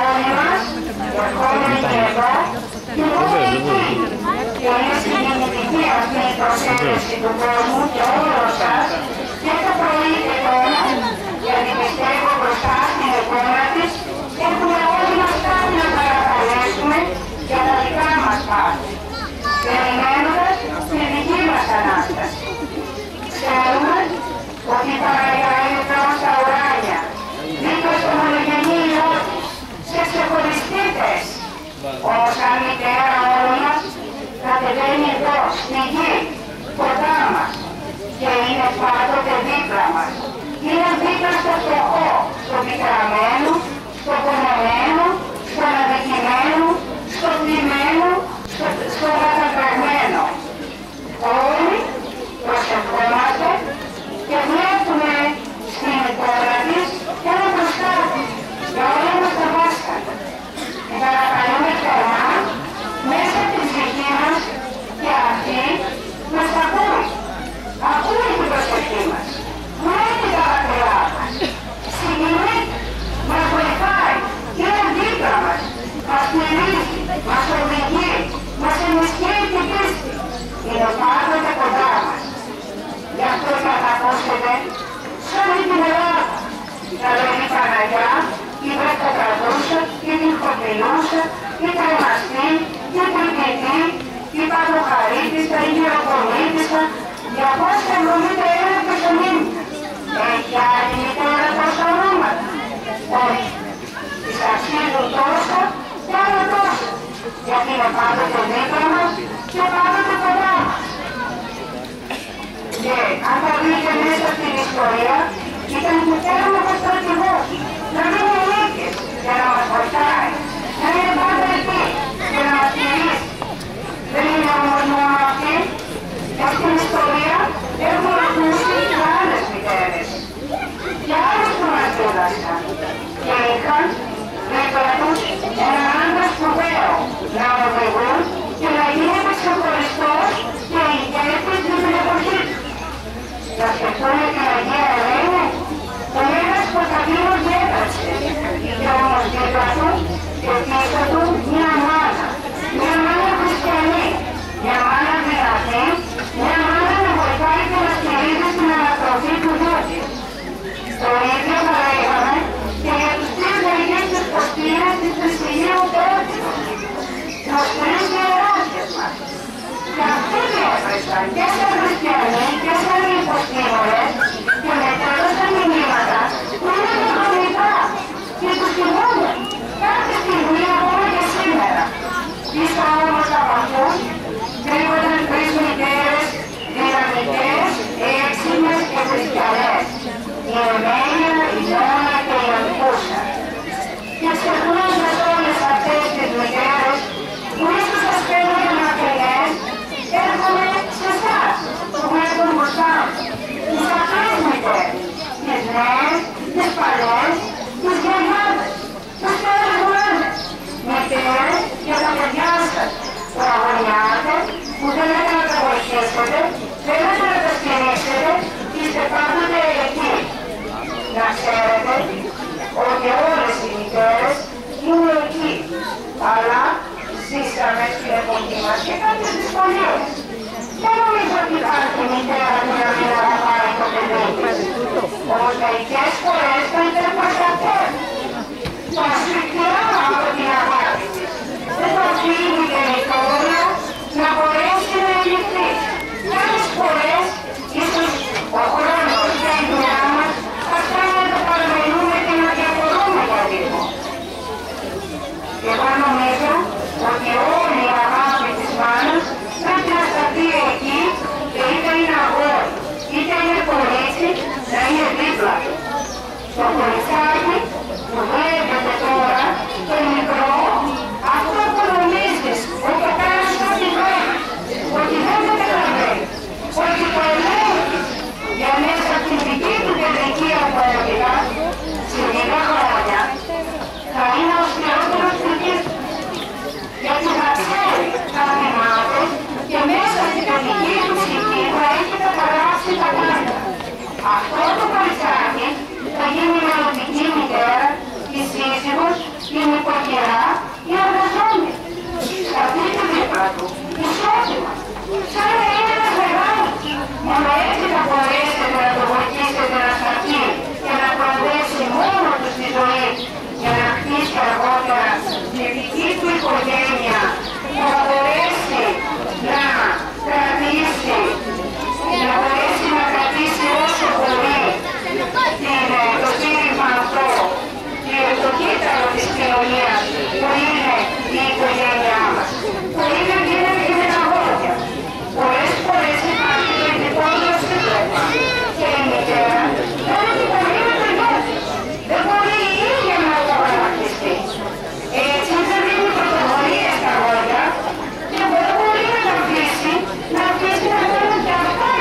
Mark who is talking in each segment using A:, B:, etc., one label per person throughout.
A: όλοι μας, ερχόμενοι και εδώ, και μόνο εκεί. Και είναι συγκινητική αυτή η προσέλευση του κόσμου και όλων σας, και το πρωί και τώρα, γιατί πιστεύω μπροστά στην εικόνα της, έχουμε όλοι μας κάτι να παρακαλέσουμε για τα δικά μας πάθη, περιμένοντας τη δική μας Ανάσταση. Ξέρουμε ότι η Παναγιά είναι Θεός στα ουράνια, δίπλα στο μονογενή Υιό της, σε ξεχωριστή θέση. Όμως αν μητέρα όλων μας κατεβαίνει εδώ, στη γη, κοντά μας και είναι πάντοτε δίπλα μας. Είναι δίπλα στο φτωχό, στο πικραμένο, στο πονεμένο, στον αδικημένο, στο θλιμμένο, στο καταπραγμένο. Όλοι προσευχόμαστε και βλέπουμε στην εικόνα της ένα μπροστά της για όλα μας τα βάσκατα. Παρακαλούμε θερμά μέσα από τη ψυχή μας και αυτή μας ακούει. Ακούει την προσευχή μας. Βλέπει τα δάκρυά μας. Συγκινείται. Μας βοηθάει. Είναι δίπλα μας. Μας στηρίζει. Μας οδηγεί. Μας ενισχύει την πίστη. Είναι πάντοτε κοντά μας. Γι' αυτό και θα ακούσετε σε όλη την Ελλάδα. Να λέει η Παναγιά, η βρετοκρατούσα, η τυχοπηλούσα, η τρεμαστή, η τριπητή, η παντοχαρίτισσα, η γεροκομίτισσα, 271 πεσονίμια. Έχει άλλη μητέρα τόσα ονόματα? Όχι. Τις αξίζουν τόσο και άλλο τόσο, γιατί είναι πάντοτε δίπλα μας και πάντοτε κοντά μας. Και αν θα δείτε μέσα στην ιστορία, ήταν η μητέρα μας ο στρατηγός, να μην είναι νίκες για να μας βοηθάει, να είναι πάντα εκεί και να μας στηρίζει. Δεν είναι όμως μόνο αυτή. Στην ιστορία έχουμε ακούσει και άλλες μητέρες και άλλους που μας δίδασκαν και είχαν δίπλα τους έναν άντρα σπουδαίο να οδηγούν και να γίνεται ξεχωριστός και ηγέτης στην εποχή του. Να σκεφτούμε την Αγία Ελένη, ο ένας Κωνσταντίνος διέταξε, είχε όμως δίπλα του και πίσω του μια μάνα χριστιανή, μια μάνα δυνατή, μια μάνα να βοηθάει και να στηρίζει στην αναστροφή του γιού της. Το ίδιο θα λέγαμε και για τους τρεις γεγείς της Κωστίνας της Χριστιανίου Τέωτης, τους τρεις ιεράρχες μας. Και αυτοί διέφρεσαν και σαν χριστιανοί και σαν υποστήμονες και μετέδωσαν μηνύματα που είναι δικονικά και τους θυμούνται κάθε στιγμή ακόμα και σήμερα. Ύστω όμως από αυτούς κρύβονταν τρεις μητέρες δυναμικές, έξυπνες και χριστιανές, η Εμένια, η Ιώνα και η Αντούσα. Και ξεχνώντας όλες αυτές τις μητέρες που ίσως σας φαίνονται μακρινές, έρχομαι σε εσάς που βλέπουν μπροστά μου, τις αυτές μητέρες, τις νέες, τις παλιές, τις γιαγιάδες, τους περιγουάνες, μητέρες για τα παιδιά σας που αγωνιάτε, που δεν έχετε να τα βοηθήσετε, δεν έχετε να τα στηρίξετε, είστε πάντοτε εκεί. Να ξέρετε ότι όλες οι μητέρες είναι εκεί, αλλά ζήσαμε στην εποχή μας και κάποιες δυσκολίες. Δεν νομίζω ότι υπάρχει μητέρα που να μην αγαπάει το παιδί της. Όμως μερικές φορές θα υπερπασταθέ. Το ασφικτηρά από την αγάπη της. Δεν το αφήνει και η κόρια να μπορέσει να ελιχθεί. Κάποιες φορές, ίσως ο χρόνος και η δουλειά μας θα κάνει να το παραμελούμε και να διαφορούμε για λίγο. Και εγώ νομίζω ότι όλη η αγάπη της μάνας πρέπει να σταθεί εκεί και είτε είναι αγόρι, είτε είναι κορίτσι, να είναι δίπλα του. Το κοριτσάκι που βλέπετε τώρα, το μικρό, αυτό που νομίζεις ότι κάνεις ό,τι πρέπει, ότι δεν το καταλαβαίνει, ότι το ελέγχει για μέσα από την δική του παιδική απόρρια, σε λίγα χρόνια, θα είναι ο σκληρότερος δικής του. Γιατί θα ξέρει, θα θυμάται και μέσα στην παιδική του ψυχή θα έχει καταγράψει τα πάντα. Αυτό το κοριτσάκι θα γίνει η μελλοντική μητέρα, η σύζυγος, η νοικοκυριά. οικογένεια που θα μπορέσει να κρατήσει, όσο μπορεί το κήρυγμα αυτό και το κύτταρο της κοινωνίας που είναι η οικογένειά μας, που είναι και με τα γόρια. Πολλές φορές υπάρχει το ειδικότερο σύντροφα και η μητέρα δεν μπορεί να τελειώσει. Δεν μπορεί η ίδια να το αναπτυχθεί. Έτσι δεν δίνει πρωτοβουλίες στα γόρια και δεν μπορεί να τα αφήσει να κάνουν και αυτά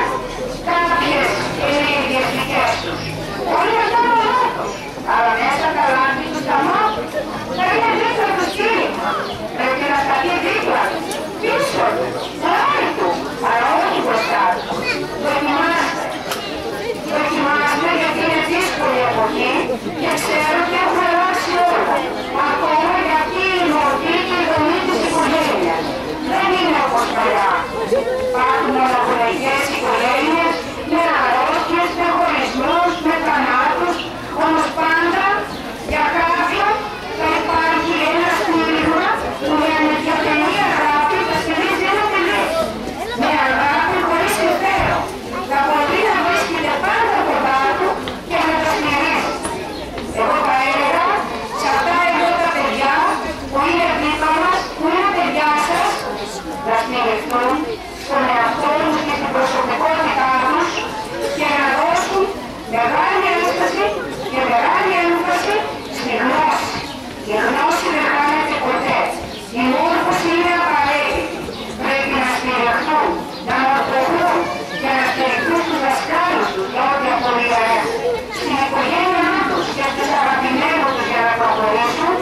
A: κάποιες ενέργειες δικές τους. Όλοι να κάνουν λάθος, αλλά μέσα τα λάθη τους τα μάθουν. Θα είναι δίπλα το κήρυγμα. Πρέπει να σταθεί δίπλα του, πίσω του, πλάι του, αλλά όχι μπροστά του. Δοκιμάστε. Δοκιμάστε γιατί είναι δύσκολη εποχή και ξέρω ότι έχουμε αλλάξει όλα. Ακόμα γιατί η μορφή και η δομή της οικογένειας δεν είναι όπως παλιά. Υπάρχουν μονογονεϊκές οικογένειες με αρρώστιες, με χωρισμούς, με θανάτους, όμως πάντα για κάποιον θα υπάρχει ένα στήριγμα που με ανεδιατελή αγάπη θα στηρίζει ένα παιδί. Με αγάπη χωρίς συμφέρον. Θα μπορεί να βρίσκεται πάντα κοντά του και να τα στηρίζει. Εγώ θα έλεγα σε αυτά εδώ τα παιδιά που είναι δίπλα μας, που είναι παιδιά σας, να στηριχτούν στον εαυτό τους και την προσωπικότητά τους και να δώσουν μεγάλη έμφαση και μεγάλη έμφαση στη γνώση. Η γνώση δεν χάνεται ποτέ. Η μόρφωση είναι απαραίτητη. Πρέπει να στηριχτούν, να μορφωθούν και να στηριχτούν στους δασκάλους τους για ό,τι απολύτως έχουν. Στην οικογένειά τους και στους αγαπημένους τους για να προχωρήσουν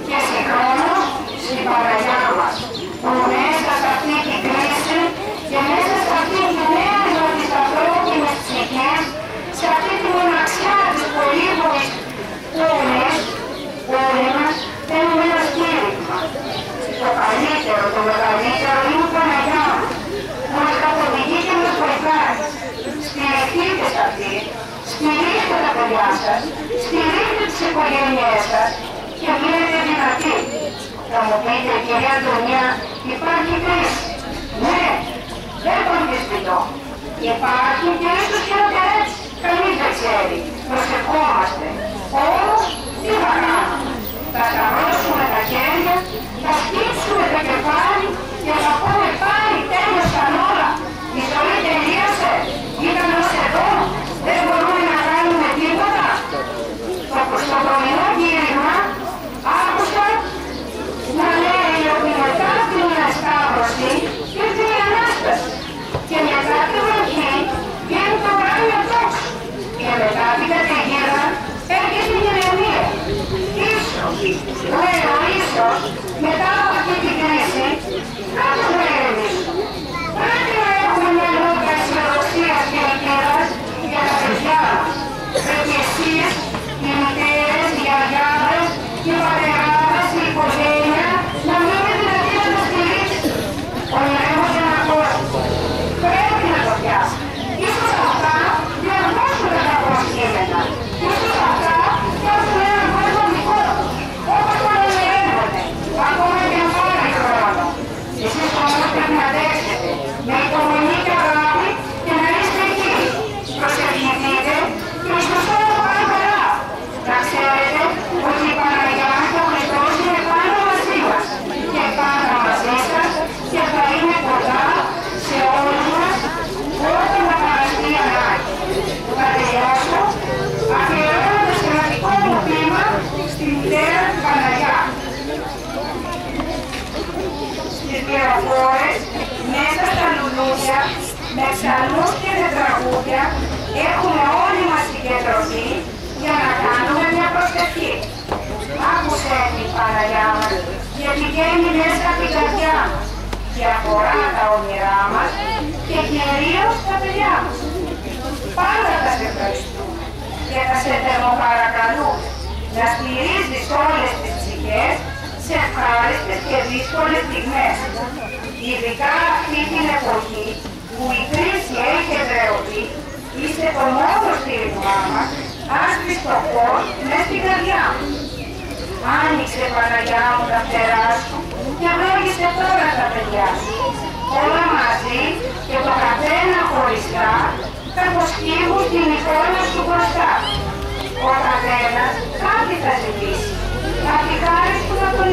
A: και συγχρόνως στην Παναγιά μας, που μέσα σε αυτή την κρίση και μέσα σε αυτή τη νέα της ανθρώπινης ψυχής, σε αυτή τη μοναξιά της πολύβολης όλοι μας θέλουμε ένα κήρυγμα. Το καλύτερο, το μεγαλύτερο είναι η Παναγιά μας. Μας καθοδηγεί και μας βοηθάει. Στηριχτείτε σε αυτή, στηρίχτε τα παιδιά σας, στηρίχτε τις οικογένειές σας και μείνετε δυνατοί. Θα μου πείτε, κυρία Αντωνία, υπάρχει κρίση. Ναι, δεν το αμφισβητώ. Υπάρχει και ίσως χειρότερα έτσι. Κανείς δεν ξέρει. Προσευχόμαστε. Όμως, τι θα κάνουμε. Θα σταυρώσουμε τα χέρια, θα σκύψουμε το κεφάλι και θα πούμε πάλι τέλειωσαν όλα. Η ζωή τελείωσε. Ήταν ως εδώ. Δεν μπορούμε να κάνουμε τίποτα. Στο πρωινό κήρυγμα άκουσα να λέει ότι μετά την Σταύρωση ήρθε η Ανάσταση και μετά τη βροχή βγαίνει το βράδυ τόξο και μετά την καταιγίδα έρχεται η ηρεμία. Ίσως μετά από αυτή την κρίση κάτω να ηρεμήσουμε. Πρέπει να έχουμε μια νότα αισιοδοξίας και ελπίδας για τα παιδιά μας. Πρέπει εσείς, οι μητέρες, οι γιαγιάδες, οι πατεράδες, η οικογένεια να μείνετε δυνατοί να το στηρίξετε. Ονειρεύονται ένα κόσμο. Πρέπει να το πιάσετε. Ίσως αυτά διαβάσουν τα προσχήματα. Ίσως αυτά πιάσουν έναν κόσμο δικό τους. Όπως το ονειρεύονται. Ακόμα και αν πάρει χρόνο. Εσείς όμως πρέπει να αντέξετε. Με υπομονή και αγάπη και να είστε εκεί. Προσευχηθείτε και στο στόχο πάει καλά. Να ξέρετε ότι η Παναγιά και ο Χριστός είναι πάντα μαζί μας και πάντα μαζί σας και θα είναι κοντά σε όλους μας όταν θα παραστεί ανάγκη. Θα τελειώσω αφιερώνοντας ένα δικό μου ποίημα στη μητέρα του Παναγιά. Στις πληροφόρες, μέσα στα λουλούδια, με ψαλμούς και με τραγούδια, έχουμε όλοι μας συγκεντρωθεί για να κάνουμε μια προσευχή. Άκουσε την Παναγιά μας, γιατί βγαίνει μέσα από την καρδιά μας και αφορά τα όνειρά μας και κυρίως τα παιδιά μας. Πάντα θα σε ευχαριστούμε και θα σε θερμοπαρακαλούμε να στηρίζεις όλες τις ψυχές σε ευχάριστες και δύσκολες στιγμές. Ειδικά αυτή την εποχή που η κρίση έχει εδραιωθεί, είστε το μόνο στήριγμά μας, άσπρις το φως μες στην καρδιά μου. Άνοιξε Παναγιά μου τα φτερά σου ήμουν την εικόνα σου μπροστά. Ο καθένας κάτι θα ζητήσει. Θα τη χάρη του να τον